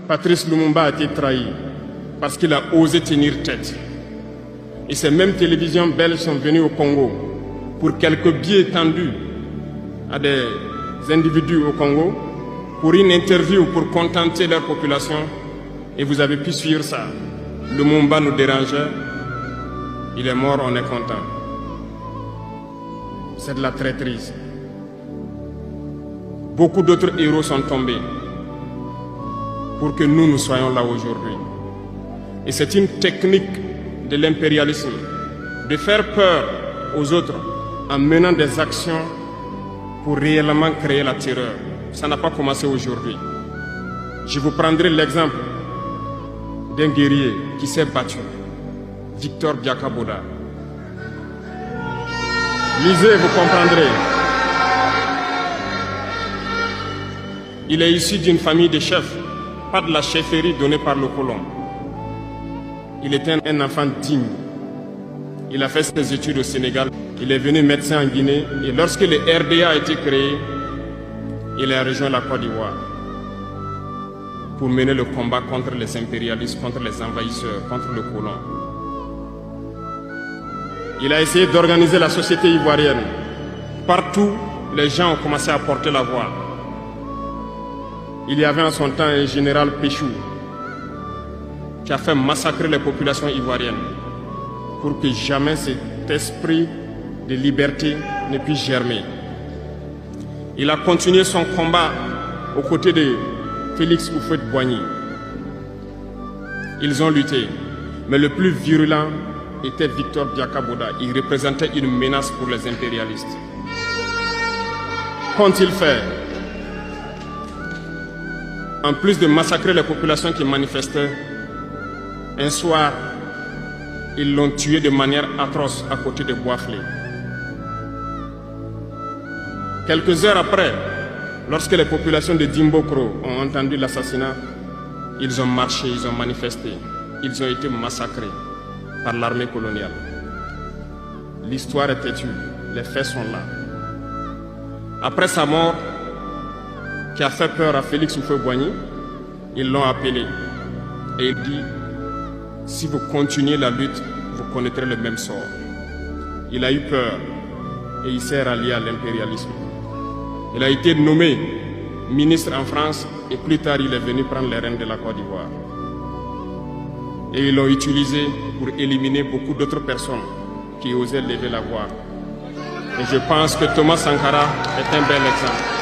Patrice Lumumba a été trahi parce qu'il a osé tenir tête. Et ces mêmes télévisions belges sont venues au Congo pour quelques billets tendus à des individus au Congo pour une interview pour contenter leur population. Et vous avez pu suivre ça. Lumumba nous dérangeait. Il est mort, on est content. C'est de la traîtrise. Beaucoup d'autres héros sont tombés pour que nous soyons là aujourd'hui. Et c'est une technique de l'impérialisme de faire peur aux autres en menant des actions pour réellement créer la terreur. Ça n'a pas commencé aujourd'hui. Je vous prendrai l'exemple d'un guerrier qui s'est battu, Victor Biakaboda. Lisez, vous comprendrez. Il est issu d'une famille de chefs, pas de la chefferie donnée par le colon. Il était un enfant digne. Il a fait ses études au Sénégal. Il est venu médecin en Guinée. Et lorsque le RDA a été créé, il a rejoint la Côte d'Ivoire pour mener le combat contre les impérialistes, contre les envahisseurs, contre le colon. Il a essayé d'organiser la société ivoirienne. Partout, les gens ont commencé à porter la voix. Il y avait en son temps un général Péchou qui a fait massacrer les populations ivoiriennes pour que jamais cet esprit de liberté ne puisse germer. Il a continué son combat aux côtés de Félix Houphouët-Boigny. Ils ont lutté, mais le plus virulent était Victor Biakaboda. Il représentait une menace pour les impérialistes. Qu'ont-ils fait? En plus de massacrer les populations qui manifestaient, un soir, ils l'ont tué de manière atroce à côté de Boisflé. Quelques heures après, lorsque les populations de Dimbokro ont entendu l'assassinat, ils ont marché, ils ont manifesté, ils ont été massacrés par l'armée coloniale. L'histoire est têtue, les faits sont là. Après sa mort, qui a fait peur à Félix Houphouët-Boigny, ils l'ont appelé et il dit: si vous continuez la lutte, vous connaîtrez le même sort. Il a eu peur et il s'est rallié à l'impérialisme. Il a été nommé ministre en France et plus tard il est venu prendre les rênes de la Côte d'Ivoire. Et ils l'ont utilisé pour éliminer beaucoup d'autres personnes qui osaient lever la voix. Et je pense que Thomas Sankara est un bel exemple.